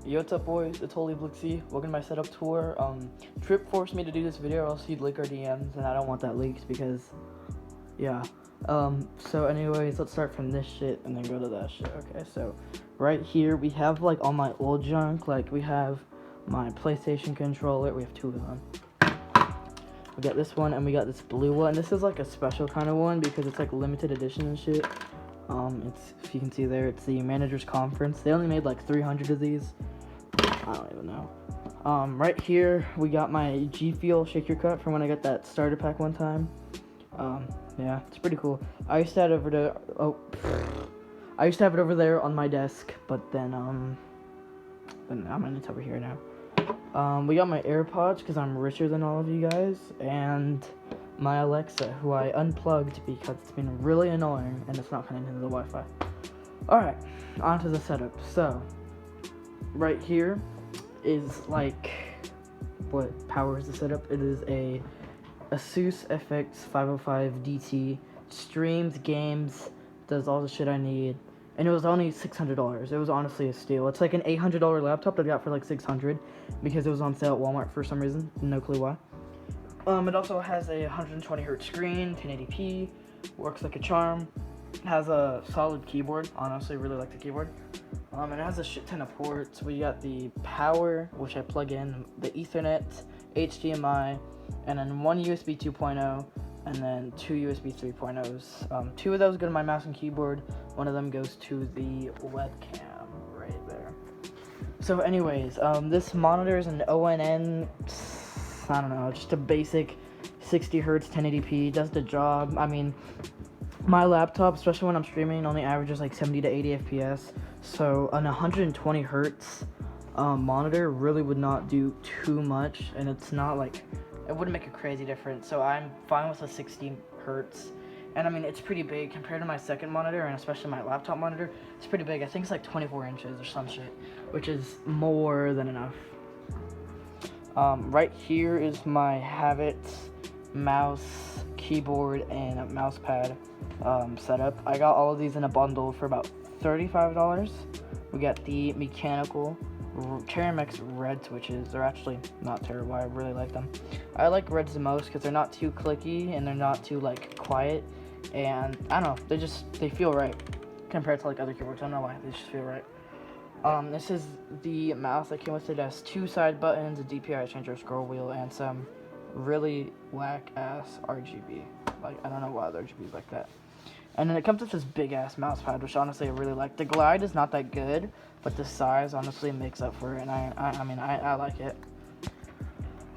Yo, what's up, boys? It's Holy Blixie. Welcome to my setup tour. Trip forced me to do this video, or else he'd leak our DMs, and I don't want that leaked because, yeah. So anyways, let's start from this shit and then go to that shit. Okay, so right here we have like all my old junk. Like we have my PlayStation controller. We have two of them. We got this one and we got this blue one. This is like a special kind of one because it's like limited edition and shit. It's, if you can see there, it's the Managers Conference. They only made like 300 of these. I don't even know. Right here we got my G Fuel Shake Your Cut from when I got that starter pack one time. Yeah, it's pretty cool. I used to have it over there. I used to have it over there on my desk, but then it's over here now. We got my AirPods because I'm richer than all of you guys, and my Alexa, who I unplugged because it's been really annoying and it's not connected to the Wi-Fi. Alright, on to the setup. So, right here is like what powers the setup. It is a Asus FX 505 DT, streams, games, does all the shit I need, and it was only $600. It was honestly a steal. It's like an $800 laptop that I got for like $600 because it was on sale at Walmart for some reason. No clue why. It also has a 120Hz screen, 1080p, works like a charm. It has a solid keyboard. Honestly, really like the keyboard. And it has a shit ton of ports. We got the power, which I plug in, the Ethernet, HDMI, and then one USB 2.0, and then two USB 3.0s. Two of those go to my mouse and keyboard. One of them goes to the webcam right there. So anyways, this monitor is an ONN, I don't know, just a basic 60Hz 1080p, does the job. I mean, my laptop, especially when I'm streaming, only averages like 70 to 80 FPS. So an 120Hz monitor really would not do too much, and it's not like, it wouldn't make a crazy difference. So I'm fine with a 60Hz. And I mean, it's pretty big compared to my second monitor, and especially my laptop monitor. It's pretty big. I think it's like 24 inches or some shit, which is more than enough. Right here is my Havits mouse, keyboard, and mouse pad setup. I got all of these in a bundle for about $35. We got the mechanical Terramex red switches. They're actually not terrible. I really like them. I like reds the most because they're not too clicky and they're not too like quiet, and I don't know, they feel right compared to like other keyboards. I don't know why, they just feel right. This is the mouse that came with it. It has two side buttons, a DPI changer, scroll wheel, and some really whack ass RGB. Like, I don't know why the RGB is like that. And then it comes with this big ass mouse pad, which honestly I really like. The glide is not that good, but the size honestly makes up for it, and I mean I like it.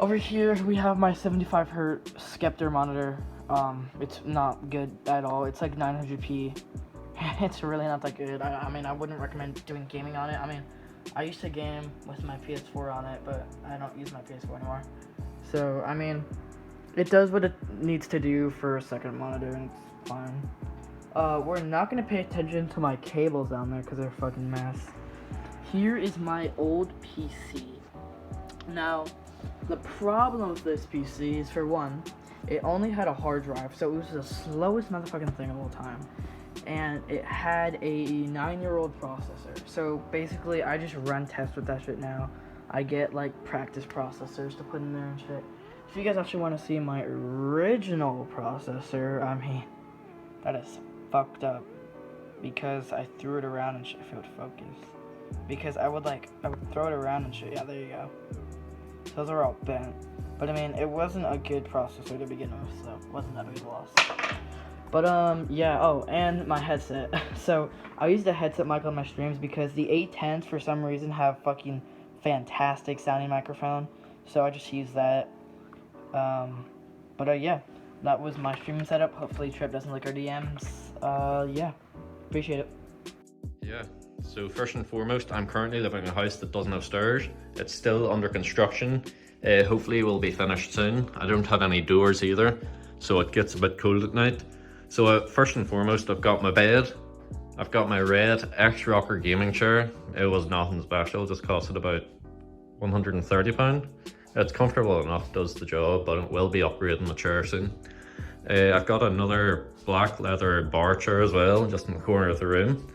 Over here we have my 75Hz Scepter monitor. It's not good at all. It's like 900p. It's really not that good. I mean, I wouldn't recommend doing gaming on it. I mean, I used to game with my PS4 on it, but I don't use my PS4 anymore. So, I mean, it does what it needs to do for a second monitor, and it's fine. We're not going to pay attention to my cables down there because they're a fucking mess. Here is my old PC. Now, the problem with this PC is, for one, it only had a hard drive, so it was the slowest motherfucking thing of all time. And it had a 9-year-old processor. So basically, I just run tests with that shit now. I get like practice processors to put in there and shit. If you guys actually want to see my original processor, I mean, that is fucked up because I threw it around and shit. If it would focus, because I would throw it around and shit. Yeah, there you go. So those are all bent. But I mean, it wasn't a good processor to begin with, so it wasn't that big a loss. But, yeah, oh, and my headset. So, I use the headset mic on my streams because the 810s, for some reason, have fucking fantastic sounding microphone. So, I just use that. Yeah, that was my streaming setup. Hopefully, Trip doesn't leak our DMs. Yeah, appreciate it. Yeah, so first and foremost, I'm currently living in a house that doesn't have stairs. It's still under construction. Hopefully, it will be finished soon. I don't have any doors either, so it gets a bit cold at night. So first and foremost, I've got my bed. I've got my red X-Rocker gaming chair. It was nothing special, just costed about £130. It's comfortable enough, does the job, but it will be upgrading the chair soon. I've got another black leather bar chair as well, just in the corner of the room.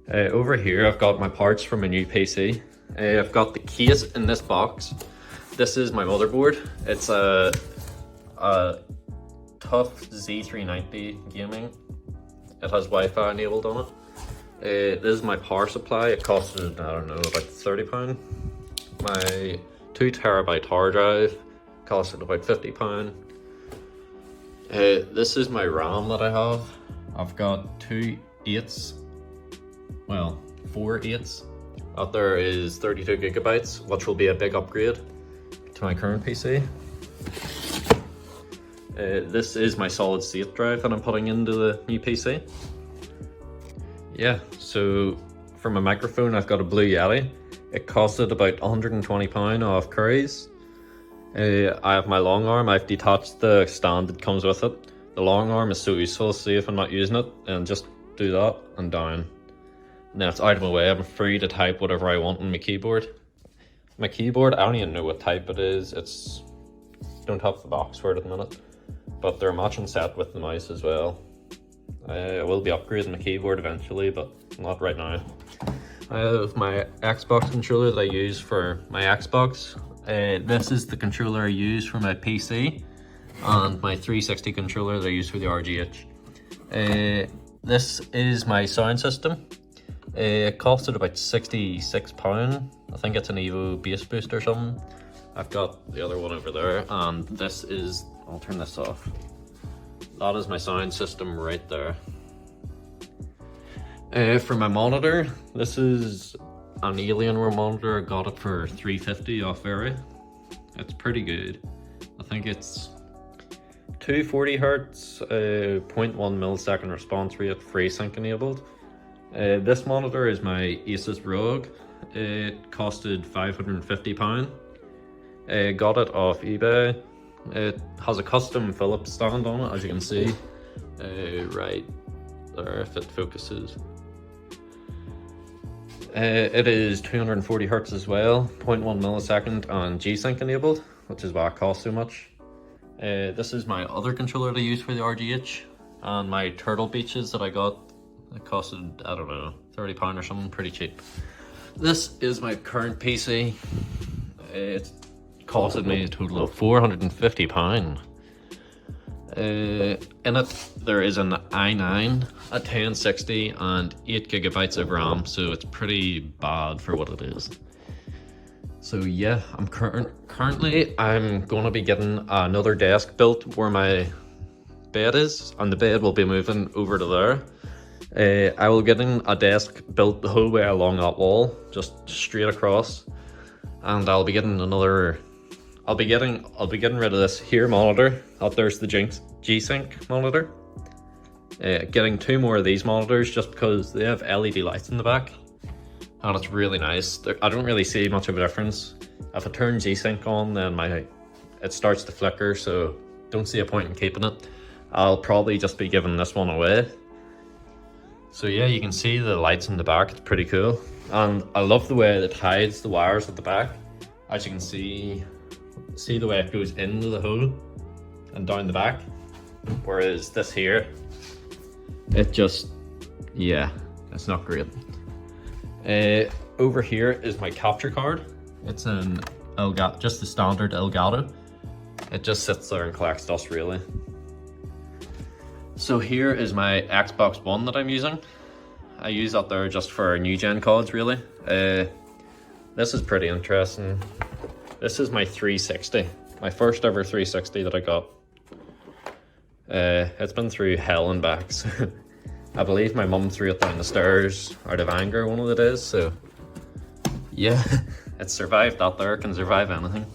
Over here I've got my parts for my new PC. I've got the case in this box. This is my motherboard. It's a TUF Z390 gaming. It has Wi-Fi enabled on it. This is my power supply. It costed, I don't know, about £30. My 2TB hard drive costed about £50. This is my RAM that I have. I've got 2 8s, well, 4 8s. Out there is 32 gigabytes, which will be a big upgrade to my current PC. This is my solid state drive that I'm putting into the new PC. Yeah, so for my microphone, I've got a Blue Yeti. It costed about £120 off Curry's. I have my long arm. I've detached the stand that comes with it. The long arm is so useful, see if I'm not using it, and just do that and down. And then it's out of my way. I'm free to type whatever I want on my keyboard. My keyboard, I don't even know what type it is. It's don't have the box for it at the minute, but they're a matching set with the mouse as well. I will be upgrading my keyboard eventually, but not right now. I have my Xbox controller that I use for my Xbox. This is the controller I use for my PC, and my 360 controller that I use for the RGH. This is my sound system. It costed about £66. I think it's an Evo Bass Boost or something. I've got the other one over there, and this is, I'll turn this off. That is my sound system right there. For my monitor, this is an Alienware monitor. I got it for $350 off Very. It's pretty good. I think it's 240 Hz, 0.1 millisecond response rate, FreeSync enabled. This monitor is my Asus ROG. It costed £550. Got it off eBay. It has a custom Philips stand on it, as you can see. Right there, if it focuses. It is 240 Hz as well, 0.1 millisecond and G-Sync enabled, which is why it costs so much. This is my other controller that I use for the RGH, and my Turtle Beaches that I got. It costed, I don't know, £30 or something, pretty cheap. This is my current PC. It costed me a total of £450. In it, there is an i9, a 1060, and 8 gigabytes of RAM, so it's pretty bad for what it is. So yeah, currently I'm gonna be getting another desk built where my bed is, and the bed will be moving over to there. I will get in a desk built the whole way along that wall, just straight across, and I'll be getting another. I'll be getting rid of this here monitor. Up there's the G-Sync monitor. Getting 2 more of these monitors just because they have LED lights in the back, and it's really nice. I don't really see much of a difference. If I turn G-Sync on, then it starts to flicker, so don't see a point in keeping it. I'll probably just be giving this one away. So yeah, you can see the lights in the back. It's pretty cool, and I love the way it hides the wires at the back. As you can see the way it goes into the hole and down the back, whereas this here, it just, yeah, it's not great. Over here is my capture card. It's an Elgato, just the standard Elgato. It just sits there and collects dust, really. So here is my Xbox One that I'm using. I use that there just for new gen CODs, really. This is pretty interesting. This is my 360, my first ever 360 that I got. It's been through hell and back. I believe my mum threw it down the stairs out of anger one of the days, so yeah, it survived that there, can survive anything.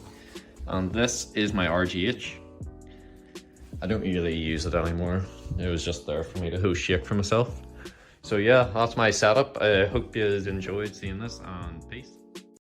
And this is my RGH. I don't really use it anymore. It was just there for me to host shake for myself. So yeah, that's my setup. I hope you enjoyed seeing this, and peace.